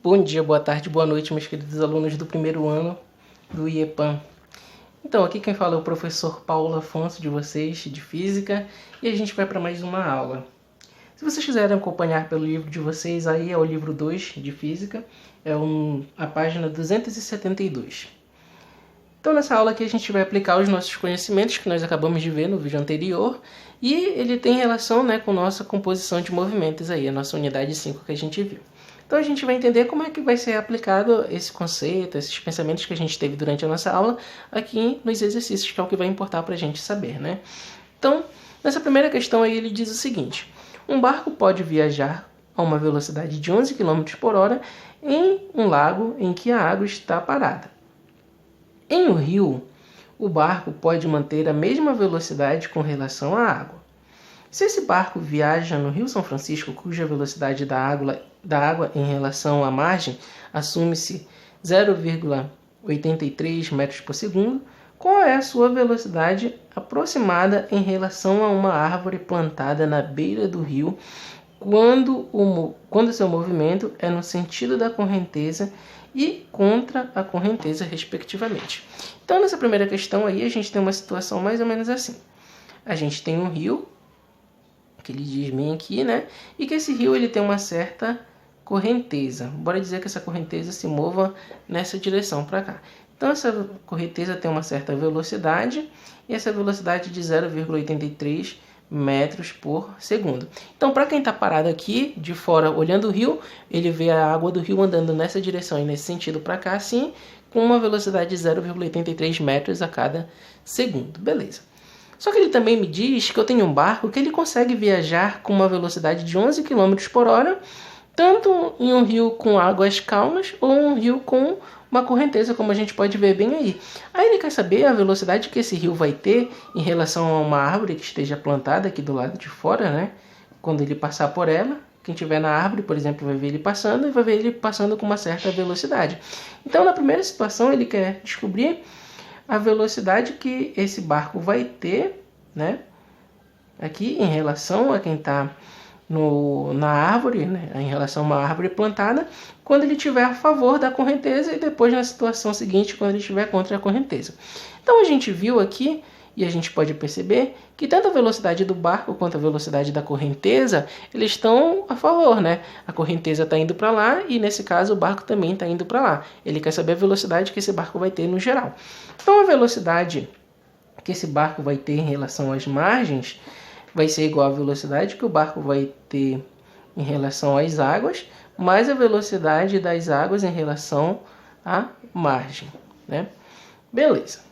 Bom dia, boa tarde, boa noite, meus queridos alunos do primeiro ano do IEPAM. Então, aqui quem fala é o professor Paulo Afonso de vocês, de Física, e a gente vai para mais uma aula. Se vocês quiserem acompanhar pelo livro de vocês, aí é o livro 2 de Física, a página 272. Então, nessa aula aqui a gente vai aplicar os nossos conhecimentos que nós acabamos de ver no vídeo anterior, e ele tem relação com nossa composição de movimentos aí, a nossa unidade 5 que a gente viu. Então a gente vai entender como é que vai ser aplicado esse conceito, esses pensamentos que a gente teve durante a nossa aula aqui nos exercícios, que é o que vai importar para a gente saber, né? Então, nessa primeira questão aí ele diz o seguinte: um barco pode viajar a uma velocidade de 11 km por hora em um lago em que a água está parada. Em um rio, o barco pode manter a mesma velocidade com relação à água. Se esse barco viaja no Rio São Francisco, cuja velocidade da água em relação à margem assume-se 0,83 metros por segundo, qual é a sua velocidade aproximada em relação a uma árvore plantada na beira do rio quando seu movimento é no sentido da correnteza e contra a correnteza, respectivamente? Então, nessa primeira questão aí, a gente tem uma situação mais ou menos assim. A gente tem um rio, que ele diz bem aqui, né? E que esse rio ele tem uma certa correnteza. Bora dizer que essa correnteza se mova nessa direção para cá. Então essa correnteza tem uma certa velocidade, e essa velocidade de 0,83 metros por segundo. Então, para quem está parado aqui de fora olhando o rio, ele vê a água do rio andando nessa direção e nesse sentido para cá, assim, com uma velocidade de 0,83 metros a cada segundo. Beleza. Só que ele também me diz que eu tenho um barco que ele consegue viajar com uma velocidade de 11 km por hora, tanto em um rio com águas calmas ou um rio com uma correnteza, como a gente pode ver bem aí. Aí ele quer saber a velocidade que esse rio vai ter em relação a uma árvore que esteja plantada aqui do lado de fora, né? Quando ele passar por ela, quem estiver na árvore, por exemplo, vai ver ele passando e vai ver ele passando com uma certa velocidade. Então, na primeira situação, ele quer descobrir a velocidade que esse barco vai ter, né, aqui em relação a quem está na árvore, né, em relação a uma árvore plantada, quando ele estiver a favor da correnteza, e depois na situação seguinte, quando ele estiver contra a correnteza. Então a gente viu aqui, e a gente pode perceber que tanto a velocidade do barco quanto a velocidade da correnteza, eles estão a favor, né? A correnteza está indo para lá e, nesse caso, o barco também está indo para lá. Ele quer saber a velocidade que esse barco vai ter no geral. Então, a velocidade que esse barco vai ter em relação às margens vai ser igual à velocidade que o barco vai ter em relação às águas, mais a velocidade das águas em relação à margem, né? Beleza.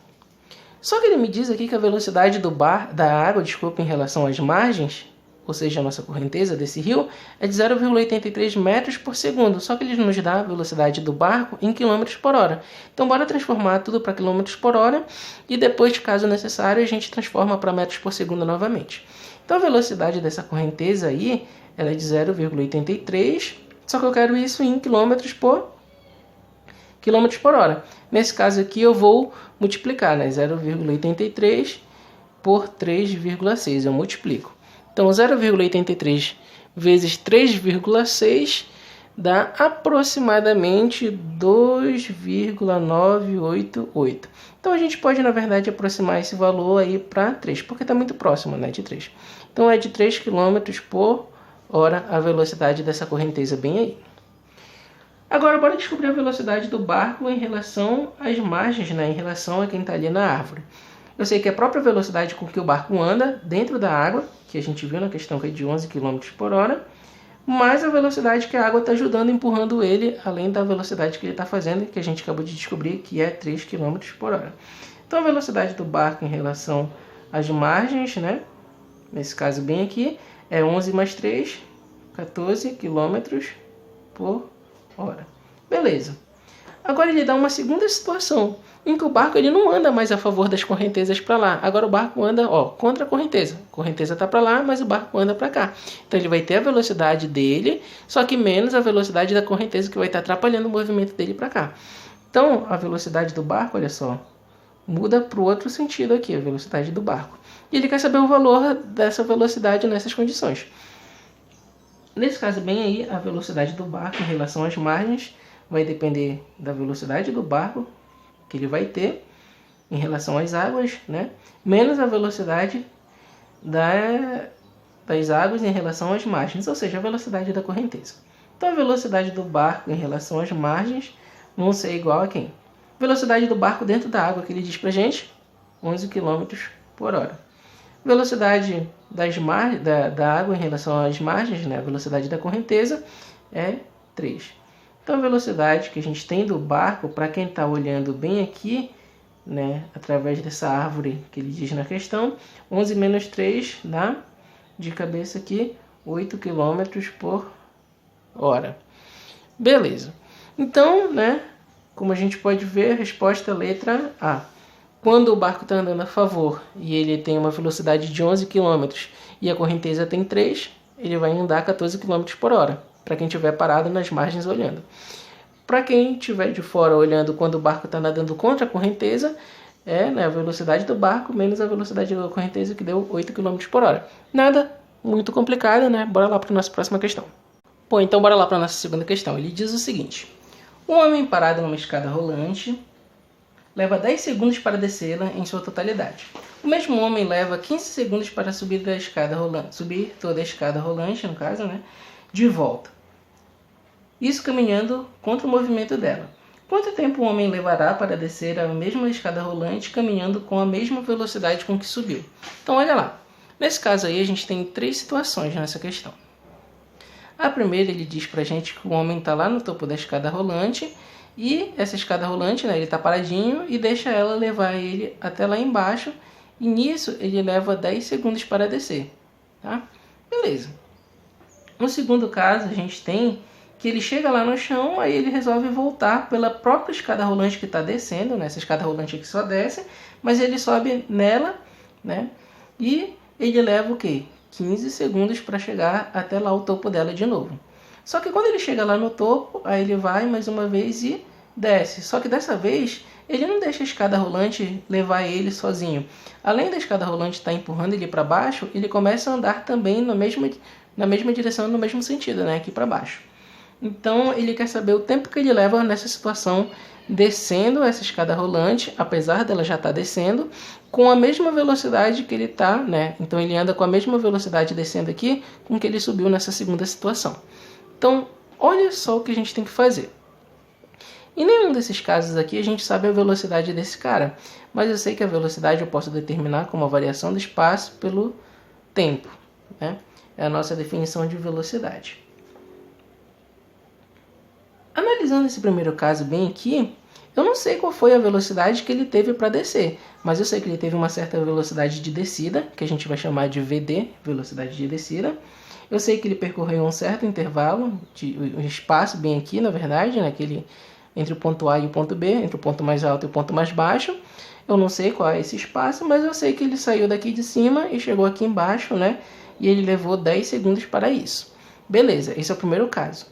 Só que ele me diz aqui que a velocidade da água, em relação às margens, ou seja, a nossa correnteza desse rio, é de 0,83 metros por segundo. Só que ele nos dá a velocidade do barco em quilômetros por hora. Então, bora transformar tudo para quilômetros por hora e depois, caso necessário, a gente transforma para metros por segundo novamente. Então, a velocidade dessa correnteza aí ela é de 0,83, só que eu quero isso em quilômetros por hora. Nesse caso aqui eu vou multiplicar, né? 0,83 por 3,6, eu multiplico. Então 0,83 vezes 3,6 dá aproximadamente 2,988. Então a gente pode, na verdade, aproximar esse valor aí para 3, porque está muito próximo, né, de 3. Então é de 3 km por hora a velocidade dessa correnteza bem aí. Agora, bora descobrir a velocidade do barco em relação às margens, né? Em relação a quem está ali na árvore. Eu sei que a própria velocidade com que o barco anda dentro da água, que a gente viu na questão que é de 11 km por hora, mais a velocidade que a água está ajudando, empurrando ele, além da velocidade que ele está fazendo, que a gente acabou de descobrir, que é 3 km por hora. Então, a velocidade do barco em relação às margens, né? Nesse caso bem aqui, é 11 mais 3, 14 km por hora. Beleza. Agora ele dá uma segunda situação, em que o barco ele não anda mais a favor das correntezas para lá. Agora o barco anda contra a correnteza. A correnteza está para lá, mas o barco anda para cá. Então ele vai ter a velocidade dele, só que menos a velocidade da correnteza, que vai estar atrapalhando o movimento dele para cá. Então a velocidade do barco, olha só, muda para o outro sentido aqui, a velocidade do barco. E ele quer saber o valor dessa velocidade nessas condições. Nesse caso bem aí, a velocidade do barco em relação às margens vai depender da velocidade do barco que ele vai ter em relação às águas, né? Menos a velocidade das águas em relação às margens, ou seja, a velocidade da correnteza. Então a velocidade do barco em relação às margens vão ser igual a quem? Velocidade do barco dentro da água, que ele diz pra gente, 11 km por hora. Velocidade da água em relação às margens, né? A velocidade da correnteza é 3. Então a velocidade que a gente tem do barco, para quem está olhando bem aqui, né, através dessa árvore que ele diz na questão, 11 menos 3 dá, de cabeça aqui, 8 km por hora. Beleza. Então, né, como a gente pode ver, a resposta é a letra A. Quando o barco está andando a favor e ele tem uma velocidade de 11 km e a correnteza tem 3, ele vai andar 14 km por hora, para quem estiver parado nas margens olhando. Para quem estiver de fora olhando quando o barco está nadando contra a correnteza, né, a velocidade do barco menos a velocidade da correnteza, que deu 8 km por hora. Nada muito complicado, né? Bora lá para a nossa próxima questão. Bom, então bora lá para a nossa segunda questão. Ele diz o seguinte: um homem parado numa escada rolante leva 10 segundos para descê-la em sua totalidade. O mesmo homem leva 15 segundos para subir toda a escada rolante, no caso, né, de volta. Isso caminhando contra o movimento dela. Quanto tempo o homem levará para descer a mesma escada rolante caminhando com a mesma velocidade com que subiu? Então olha lá. Nesse caso aí a gente tem 3 situações nessa questão. A primeira, ele diz pra gente que o homem está lá no topo da escada rolante e essa escada rolante, né, ele está paradinho e deixa ela levar ele até lá embaixo e nisso ele leva 10 segundos para descer. Tá? Beleza. No segundo caso, a gente tem que ele chega lá no chão, aí ele resolve voltar pela própria escada rolante que está descendo, né? Essa escada rolante aqui só desce, mas ele sobe nela, né? E ele leva o quê? 15 segundos para chegar até lá o topo dela de novo. Só que quando ele chega lá no topo, aí ele vai mais uma vez e desce. Só que dessa vez ele não deixa a escada rolante levar ele sozinho. Além da escada rolante estar empurrando ele para baixo, ele começa a andar também na mesma direção, no mesmo sentido, né? Aqui para baixo. Então ele quer saber o tempo que ele leva nessa situação, descendo essa escada rolante, apesar dela já estar descendo, com a mesma velocidade que ele está, né? Então ele anda com a mesma velocidade descendo aqui com que ele subiu nessa segunda situação. Então olha só o que a gente tem que fazer. Em nenhum desses casos aqui a gente sabe a velocidade desse cara, mas eu sei que a velocidade eu posso determinar como a variação do espaço pelo tempo, né? É a nossa definição de velocidade. Analisando esse primeiro caso bem aqui, eu não sei qual foi a velocidade que ele teve para descer, mas eu sei que ele teve uma certa velocidade de descida, que a gente vai chamar de VD, velocidade de descida. Eu sei que ele percorreu um certo intervalo, um espaço bem aqui, na verdade, né, entre o ponto A e o ponto B, entre o ponto mais alto e o ponto mais baixo. Eu não sei qual é esse espaço, mas eu sei que ele saiu daqui de cima e chegou aqui embaixo, né, e ele levou 10 segundos para isso. Beleza, esse é o primeiro caso.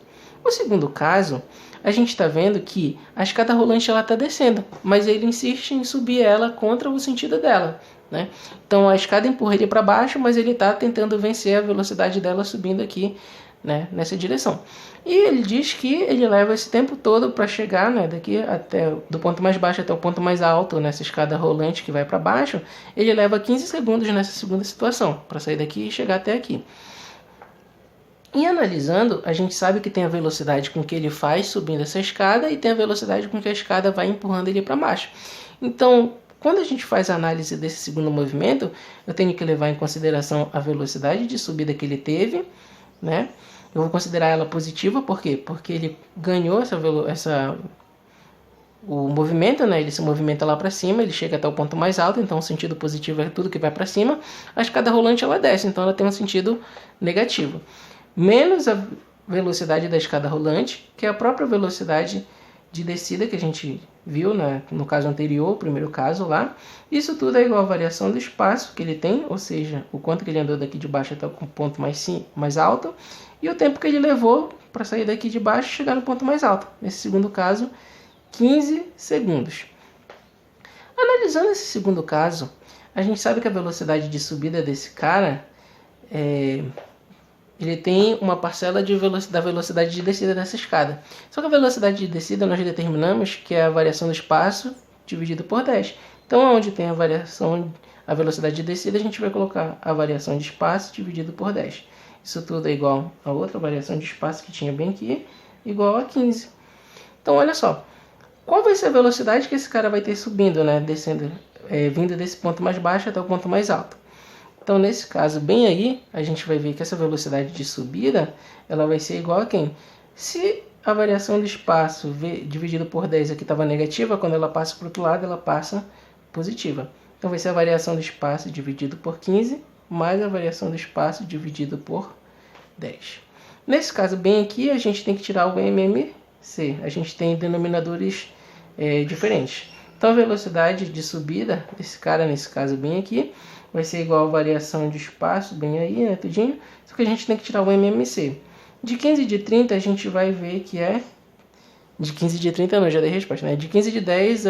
No segundo caso, a gente está vendo que a escada rolante está descendo, mas ele insiste em subir ela contra o sentido dela, né? Então a escada empurra ele para baixo, mas ele está tentando vencer a velocidade dela subindo aqui, né, nessa direção. E ele diz que ele leva esse tempo todo para chegar, né, daqui até do ponto mais baixo até o ponto mais alto nessa escada rolante que vai para baixo. Ele leva 15 segundos nessa segunda situação para sair daqui e chegar até aqui. E analisando, a gente sabe que tem a velocidade com que ele faz subindo essa escada e tem a velocidade com que a escada vai empurrando ele para baixo. Então, quando a gente faz a análise desse segundo movimento, eu tenho que levar em consideração a velocidade de subida que ele teve, né? Eu vou considerar ela positiva, por quê? Porque ele ganhou o movimento, né? Ele se movimenta lá para cima, ele chega até o ponto mais alto, então o sentido positivo é tudo que vai para cima. A escada rolante ela desce, então ela tem um sentido negativo. Menos a velocidade da escada rolante, que é a própria velocidade de descida que a gente viu, né, no caso anterior, o primeiro caso lá. Isso tudo é igual à variação do espaço que ele tem, ou seja, o quanto que ele andou daqui de baixo até o ponto mais alto, e o tempo que ele levou para sair daqui de baixo e chegar no ponto mais alto. Nesse segundo caso, 15 segundos. Analisando esse segundo caso, a gente sabe que a velocidade de subida desse cara ele tem uma parcela da velocidade de descida dessa escada. Só que a velocidade de descida nós determinamos que é a variação do espaço dividido por 10. Então, onde tem a velocidade de descida, a gente vai colocar a variação de espaço dividido por 10. Isso tudo é igual a outra variação de espaço que tinha bem aqui, igual a 15. Então, olha só. Qual vai ser a velocidade que esse cara vai ter subindo, né? Descendo, vindo desse ponto mais baixo até o ponto mais alto. Então, nesse caso, bem aí, a gente vai ver que essa velocidade de subida, ela vai ser igual a quem? Se a variação do espaço dividido por 10 aqui estava negativa, quando ela passa para o outro lado, ela passa positiva. Então, vai ser a variação do espaço dividido por 15, mais a variação do espaço dividido por 10. Nesse caso, bem aqui, a gente tem que tirar o MMC. A gente tem denominadores diferentes. Então, a velocidade de subida desse cara, nesse caso, bem aqui, vai ser igual a variação de espaço, bem aí, né, tudinho. Só que a gente tem que tirar o MMC. De 15 de 30, a gente vai ver que é... De 15 de 30 não, já dei resposta, né? De 15 de 10,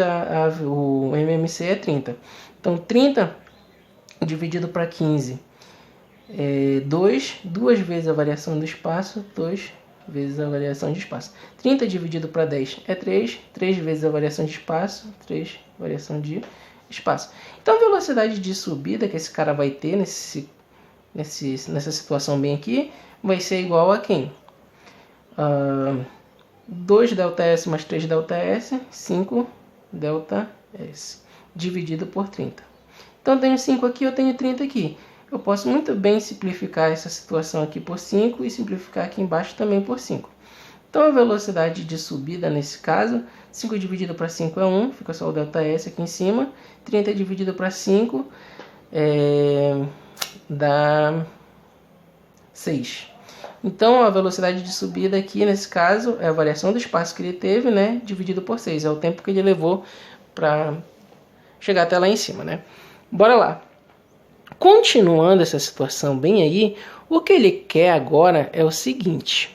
o MMC é 30. Então, 30 dividido para 15 é 2. 2 vezes a variação do espaço, 2 vezes a variação de espaço. 30 dividido para 10 é 3. 3 vezes a variação de espaço, 3 variação de espaço. Então, a velocidade de subida que esse cara vai ter nessa situação bem aqui vai ser igual a quem? 2 ΔS mais 3 ΔS, 5 ΔS, dividido por 30. Então, eu tenho 5 aqui, eu tenho 30 aqui. Eu posso muito bem simplificar essa situação aqui por 5 e simplificar aqui embaixo também por 5. Então, a velocidade de subida nesse caso, 5 dividido para 5 é 1, fica só o ΔS aqui em cima. 30 dividido para 5 dá 6. Então, a velocidade de subida aqui, nesse caso, é a variação do espaço que ele teve, né, dividido por 6. É o tempo que ele levou para chegar até lá em cima, né? Bora lá. Continuando essa situação bem aí, o que ele quer agora é o seguinte.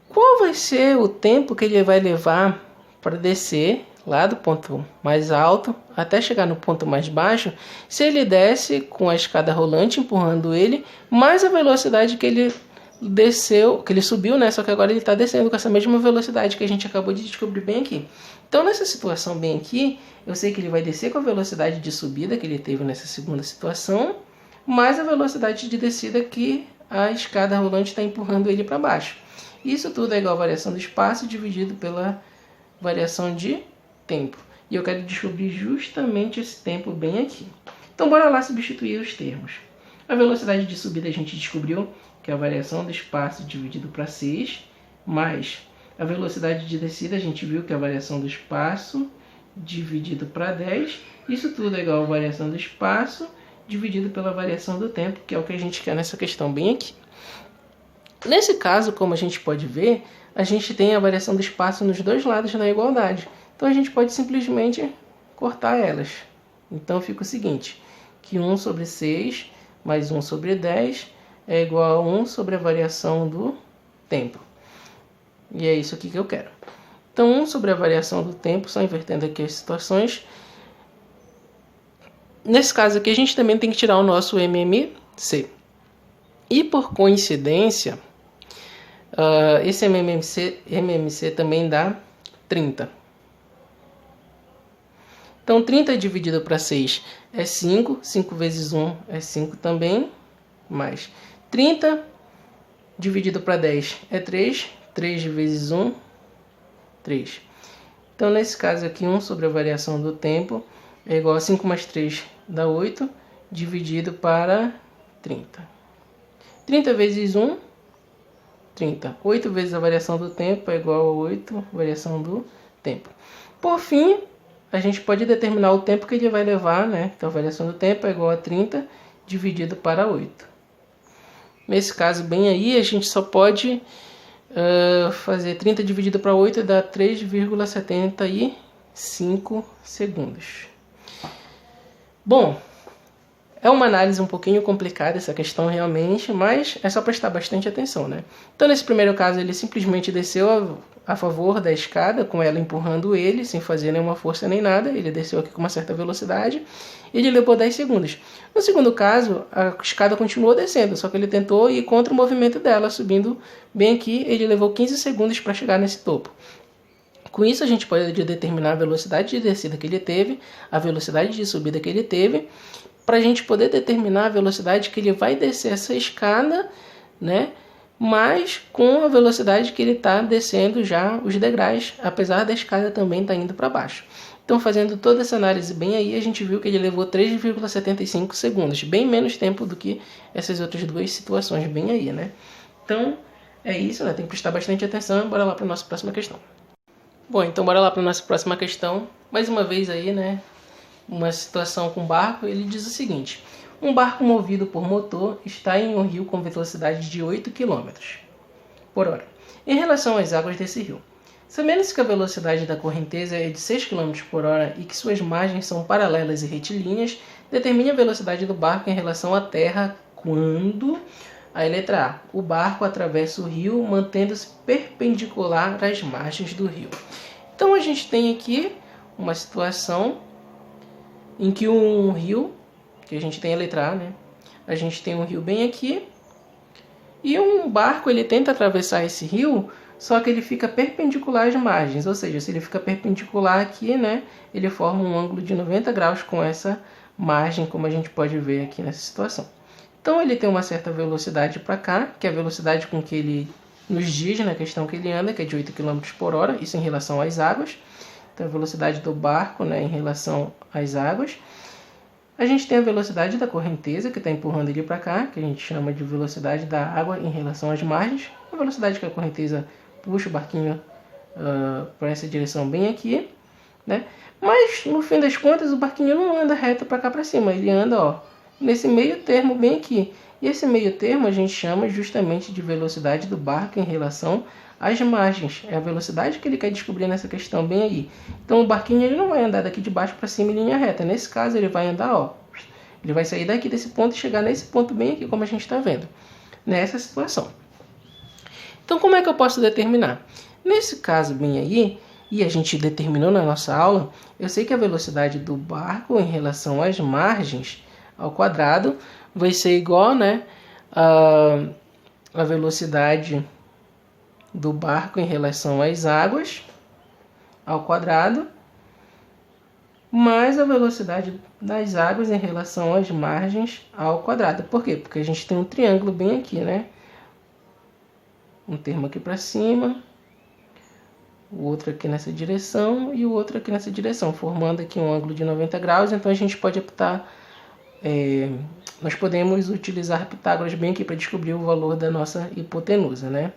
Qual vai ser o tempo que ele vai levar para descer lá do ponto mais alto até chegar no ponto mais baixo, se ele desce com a escada rolante empurrando ele, mais a velocidade que ele desceu, que ele subiu, né? Só que agora ele está descendo com essa mesma velocidade que a gente acabou de descobrir bem aqui. Então, nessa situação bem aqui, eu sei que ele vai descer com a velocidade de subida que ele teve nessa segunda situação, mais a velocidade de descida que a escada rolante está empurrando ele para baixo. Isso tudo é igual a variação do espaço dividido pela variação de tempo. E eu quero descobrir justamente esse tempo bem aqui. Então, bora lá substituir os termos. A velocidade de subida a gente descobriu que é a variação do espaço dividido para 6, mais a velocidade de descida a gente viu que é a variação do espaço dividido para 10. Isso tudo é igual a variação do espaço dividido pela variação do tempo, que é o que a gente quer nessa questão bem aqui. Nesse caso, como a gente pode ver, a gente tem a variação do espaço nos dois lados da igualdade. Então, a gente pode simplesmente cortar elas. Então, fica o seguinte, que 1 sobre 6 mais 1 sobre 10 é igual a 1 sobre a variação do tempo. E é isso aqui que eu quero. Então, 1 sobre a variação do tempo, só invertendo aqui as situações. Nesse caso aqui, a gente também tem que tirar o nosso MMC. E por coincidência, esse MMC também dá 30. Então, 30 dividido para 6 é 5. 5 vezes 1 é 5 também. Mais 30 dividido para 10 é 3. 3 vezes 1, 3. Então, nesse caso aqui, 1 sobre a variação do tempo é igual a 5 mais 3 dá 8, dividido para 30. 30 vezes 1, 30. 8 vezes a variação do tempo é igual a 8, variação do tempo. Por fim, a gente pode determinar o tempo que ele vai levar, né? Então, a variação do tempo é igual a 30 dividido para 8. Nesse caso, bem aí, a gente só pode fazer 30 dividido para 8 dá 3,75 segundos. Bom, é uma análise um pouquinho complicada essa questão realmente, mas é só prestar bastante atenção, né? Então, nesse primeiro caso, ele simplesmente desceu a favor da escada, com ela empurrando ele, sem fazer nenhuma força nem nada. Ele desceu aqui com uma certa velocidade e ele levou 10 segundos. No segundo caso, a escada continuou descendo, só que ele tentou ir contra o movimento dela, subindo bem aqui. Ele levou 15 segundos para chegar nesse topo. Com isso, a gente pode determinar a velocidade de descida que ele teve, a velocidade de subida que ele teve, para a gente poder determinar a velocidade que ele vai descer essa escada, né? Mas com a velocidade que ele está descendo já os degraus, apesar da escada também estar indo para baixo. Então, fazendo toda essa análise bem aí, a gente viu que ele levou 3,75 segundos, bem menos tempo do que essas outras duas situações bem aí, né? Então, é isso, né? Tem que prestar bastante atenção. Bora lá para a nossa próxima questão. Bom, então bora lá para a nossa próxima questão. Mais uma vez aí, né? Uma situação com barco. Ele diz o seguinte: um barco movido por motor está em um rio com velocidade de 8 km por hora. Em relação às águas desse rio, sabendo-se que a velocidade da correnteza é de 6 km por hora e que suas margens são paralelas e retilíneas, determine a velocidade do barco em relação à terra quando... Aí, letra A. O barco atravessa o rio mantendo-se perpendicular às margens do rio. Então, a gente tem aqui uma situação em que um rio, que a gente tem a letra A, né? A gente tem um rio bem aqui e um barco ele tenta atravessar esse rio, só que ele fica perpendicular às margens. Ou seja, se ele fica perpendicular aqui, né? Ele forma um ângulo de 90 graus com essa margem, como a gente pode ver aqui nessa situação. Então, ele tem uma certa velocidade para cá, que é a velocidade com que ele nos diz na questão que ele anda, que é de 8 km por hora, isso em relação às águas. Então, a velocidade do barco, né, em relação às águas. A gente tem a velocidade da correnteza, que está empurrando ele para cá, que a gente chama de velocidade da água em relação às margens. A velocidade que a correnteza puxa o barquinho para essa direção bem aqui, né? Mas, no fim das contas, o barquinho não anda reto para cá para cima, ele anda, ó, nesse meio termo bem aqui. E esse meio termo a gente chama justamente de velocidade do barco em relação às margens. É a velocidade que ele quer descobrir nessa questão bem aí. Então o barquinho ele não vai andar daqui de baixo para cima em linha reta. Nesse caso ele vai andar, ó, ele vai sair daqui desse ponto e chegar nesse ponto bem aqui, como a gente está vendo, nessa situação. Então como é que eu posso determinar? Nesse caso bem aí, e a gente determinou na nossa aula, eu sei que a velocidade do barco em relação às margens ao quadrado vai ser igual, né, a velocidade do barco em relação às águas ao quadrado mais a velocidade das águas em relação às margens ao quadrado. Por quê? Porque a gente tem um triângulo bem aqui, né? Um termo aqui para cima, o outro aqui nessa direção e o outro aqui nessa direção, formando aqui um ângulo de 90 graus. Então a gente pode optar, nós podemos utilizar Pitágoras bem aqui para descobrir o valor da nossa hipotenusa, né?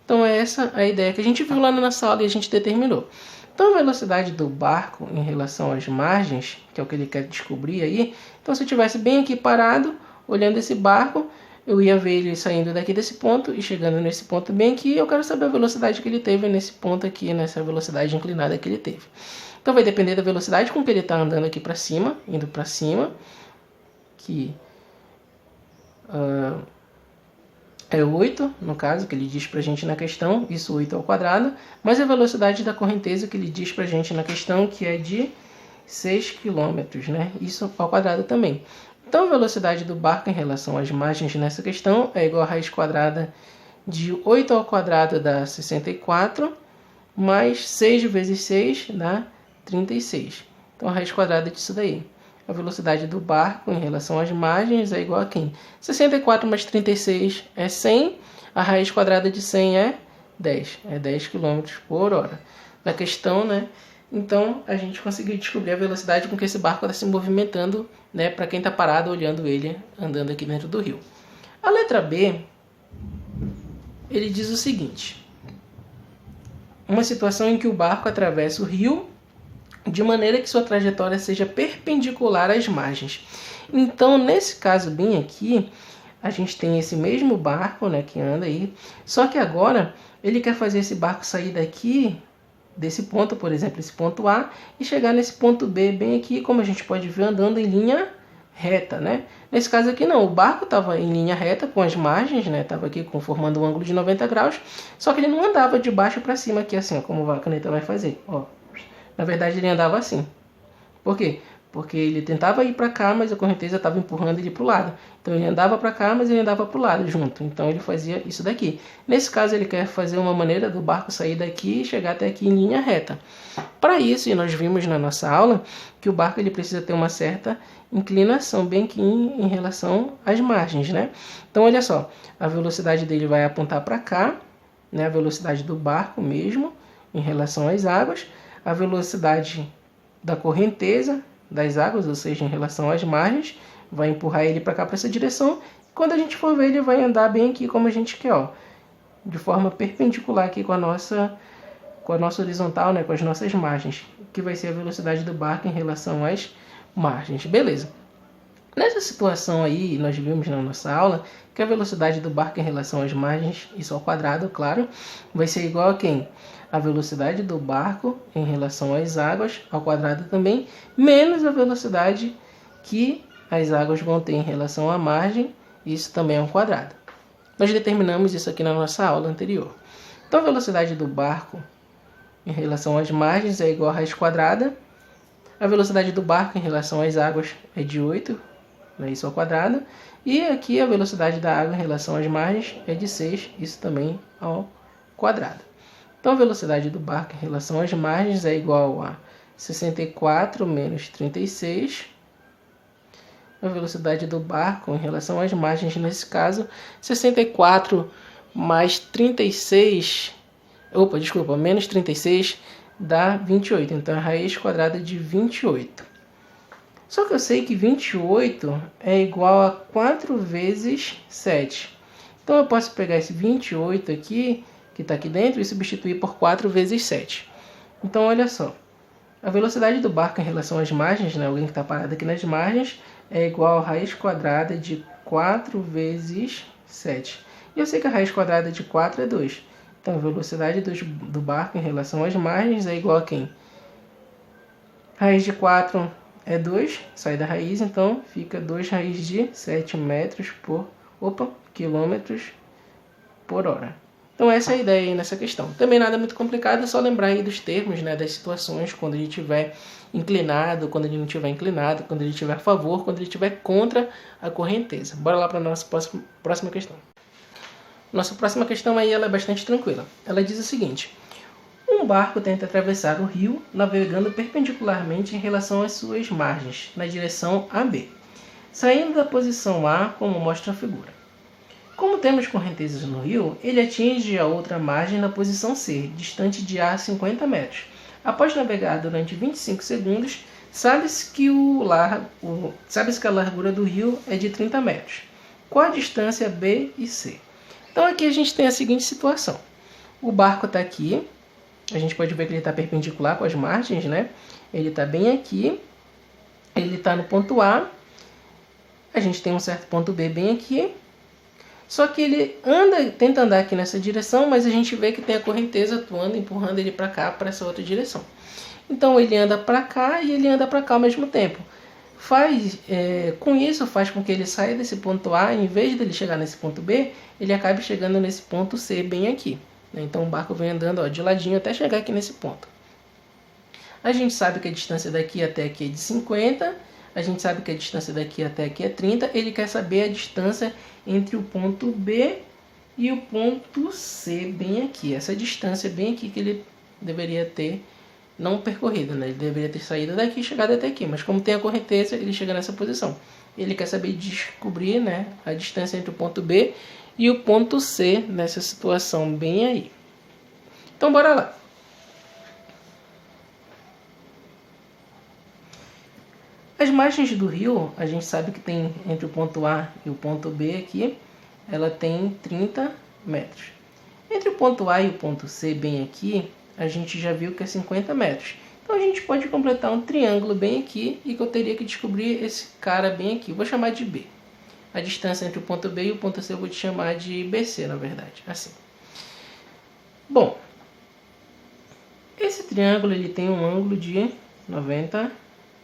Então é essa a ideia que a gente viu lá na nossa aula e a gente determinou. Então a velocidade do barco em relação às margens, que é o que ele quer descobrir aí. Então se eu estivesse bem aqui parado, olhando esse barco, eu ia ver ele saindo daqui desse ponto e chegando nesse ponto bem aqui. Eu quero saber a velocidade que ele teve nesse ponto aqui, nessa velocidade inclinada que ele teve. Então vai depender da velocidade com que ele está andando aqui para cima, indo para cima, que é 8, no caso, que ele diz para a gente na questão, isso 8 ao quadrado, mas a velocidade da correnteza que ele diz para a gente na questão, que é de 6 km, né? Isso ao quadrado também. Então, a velocidade do barco em relação às margens nessa questão é igual a raiz quadrada de 8 ao quadrado dá 64, mais 6 vezes 6 dá 36. Então, a raiz quadrada disso daí. A velocidade do barco em relação às margens é igual a quem? 64 mais 36 é 100, a raiz quadrada de 100 é 10, é 10 km por hora. Na questão, né? Então, a gente conseguiu descobrir a velocidade com que esse barco está se movimentando, né, para quem está parado olhando ele andando aqui dentro do rio. A letra B, ele diz o seguinte: uma situação em que o barco atravessa o rio de maneira que sua trajetória seja perpendicular às margens. Então, nesse caso bem aqui, a gente tem esse mesmo barco, né, que anda aí, só que agora ele quer fazer esse barco sair daqui, desse ponto, por exemplo, esse ponto A, e chegar nesse ponto B bem aqui, como a gente pode ver, andando em linha reta, né? Nesse caso aqui não, o barco estava em linha reta com as margens, né? Estava aqui formando um ângulo de 90 graus, só que ele não andava de baixo para cima aqui assim, ó, como a caneta vai fazer, ó. Na verdade ele andava assim. Por quê? Porque ele tentava ir para cá, mas a correnteza estava empurrando ele para o lado. Então ele andava para cá, mas ele andava para o lado junto. Então ele fazia isso daqui. Nesse caso ele quer fazer uma maneira do barco sair daqui e chegar até aqui em linha reta. Para isso, e nós vimos na nossa aula, que o barco ele precisa ter uma certa inclinação bem aqui em relação às margens, né? Então olha só, a velocidade dele vai apontar para cá, né? A velocidade do barco mesmo em relação às águas, a velocidade da correnteza das águas, ou seja, em relação às margens, vai empurrar ele para cá, para essa direção. Quando a gente for ver, ele vai andar bem aqui como a gente quer, ó, de forma perpendicular aqui com a nossa horizontal, né, com as nossas margens, que vai ser a velocidade do barco em relação às margens. Beleza. Nessa situação aí, nós vimos na nossa aula que a velocidade do barco em relação às margens, isso ao quadrado, claro, vai ser igual a quem? A velocidade do barco em relação às águas, ao quadrado também, menos a velocidade que as águas vão ter em relação à margem, isso também é ao quadrado. Nós determinamos isso aqui na nossa aula anterior. Então a velocidade do barco em relação às margens é igual a raiz quadrada. A velocidade do barco em relação às águas é de 8, né, isso ao quadrado. E aqui a velocidade da água em relação às margens é de 6, isso também ao quadrado. Então a velocidade do barco em relação às margens é igual a 64 menos 36. A velocidade do barco em relação às margens, nesse caso, 64 mais 36... menos 36 dá 28. Então a raiz quadrada de 28. Só que eu sei que 28 é igual a 4 vezes 7. Então eu posso pegar esse 28 aqui, que está aqui dentro, e substituir por 4 vezes 7. Então olha só. A velocidade do barco em relação às margens, né, alguém que está parado aqui nas margens, é igual a raiz quadrada de 4 vezes 7. E eu sei que a raiz quadrada de 4 é 2. Então a velocidade do barco em relação às margens é igual a quem? Raiz de 4 é 2, sai da raiz, então fica 2 raiz de 7 quilômetros por hora. Então essa é a ideia aí nessa questão. Também nada muito complicado, é só lembrar aí dos termos, né, das situações, quando ele estiver inclinado, quando ele não estiver inclinado, quando ele estiver a favor, quando ele estiver contra a correnteza. Bora lá para a nossa próxima questão. Nossa próxima questão aí ela é bastante tranquila. Ela diz o seguinte: um barco tenta atravessar o rio navegando perpendicularmente em relação às suas margens, na direção AB, saindo da posição A, como mostra a figura. Como temos correntezas no rio, ele atinge a outra margem na posição C, distante de A 50 metros. Após navegar durante 25 segundos, sabe-se que a largura do rio é de 30 metros. Qual a distância B e C? Então aqui a gente tem a seguinte situação. O barco está aqui, a gente pode ver que ele está perpendicular com as margens, né? Ele está bem aqui, ele está no ponto A, a gente tem um certo ponto B bem aqui, só que ele tenta andar aqui nessa direção, mas a gente vê que tem a correnteza atuando, empurrando ele para cá, para essa outra direção. Então ele anda para cá e ele anda para cá ao mesmo tempo. Com isso faz com que ele saia desse ponto A, em vez de ele chegar nesse ponto B, ele acabe chegando nesse ponto C bem aqui. Então o barco vem andando de ladinho até chegar aqui nesse ponto. A gente sabe que a distância daqui até aqui é de 50, a gente sabe que a distância daqui até aqui é 30, ele quer saber a distância entre o ponto B e o ponto C bem aqui. Essa distância bem aqui que ele deveria ter não percorrido, né? Ele deveria ter saído daqui e chegado até aqui, mas como tem a correnteza, ele chega nessa posição. Ele quer saber descobrir, né, a distância entre o ponto B e o ponto C nessa situação bem aí. Então bora lá. As margens do rio, a gente sabe que tem entre o ponto A e o ponto B aqui, ela tem 30 metros. Entre o ponto A e o ponto C bem aqui, a gente já viu que é 50 metros. Então a gente pode completar um triângulo bem aqui e que eu teria que descobrir esse cara bem aqui. Eu vou chamar de B. A distância entre o ponto B e o ponto C eu vou te chamar de BC, na verdade. Assim. Bom, esse triângulo ele tem um ângulo de 90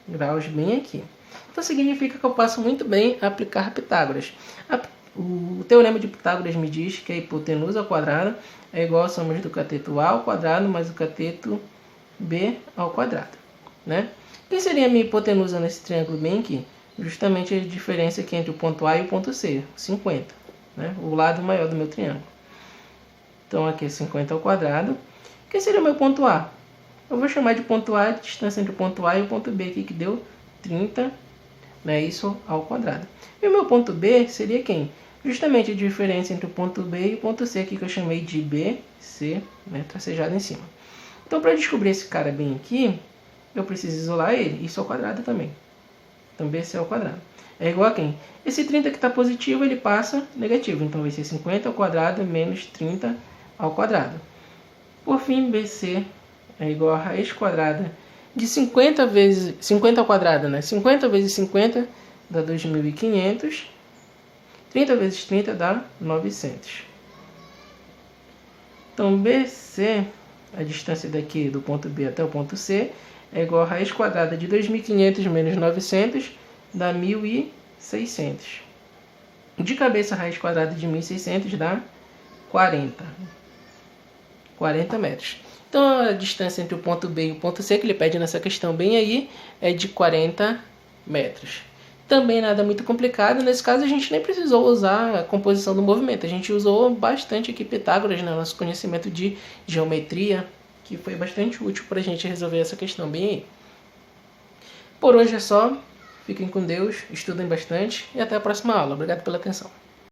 graus bem aqui. Então significa que eu posso muito bem aplicar Pitágoras. O teorema de Pitágoras me diz que a hipotenusa ao quadrado é igual à soma do cateto A ao quadrado mais o cateto B ao quadrado, né? Quem seria a minha hipotenusa nesse triângulo bem aqui? Justamente a diferença aqui entre o ponto A e o ponto C, 50, né? O lado maior do meu triângulo. Então aqui é 50 ao quadrado. Quem seria o meu ponto A? Eu vou chamar de ponto A a distância entre o ponto A e o ponto B aqui, que deu 30, né? Isso ao quadrado. E o meu ponto B seria quem? Justamente a diferença entre o ponto B e o ponto C aqui, que eu chamei de BC, né? Tracejado em cima. Então, para descobrir esse cara bem aqui, eu preciso isolar ele. Isso ao quadrado também. Então, BC ao quadrado. É igual a quem? Esse 30 que está positivo, ele passa negativo. Então, vai ser 50 ao quadrado menos 30 ao quadrado. Por fim, BC é igual a raiz quadrada de 50 ao quadrado, né? 50 vezes 50 dá 2.500. 30 vezes 30 dá 900. Então, BC, a distância daqui do ponto B até o ponto C, é igual a raiz quadrada de 2.500 menos 900, dá 1.600. De cabeça, a raiz quadrada de 1.600 dá 40 metros. Então, a distância entre o ponto B e o ponto C, que ele pede nessa questão bem aí, é de 40 metros. Também nada muito complicado. Nesse caso, a gente nem precisou usar a composição do movimento. A gente usou bastante aqui Pitágoras, né? Nosso conhecimento de geometria, que foi bastante útil para a gente resolver essa questão bem aí. Por hoje é só. Fiquem com Deus, estudem bastante e até a próxima aula. Obrigado pela atenção.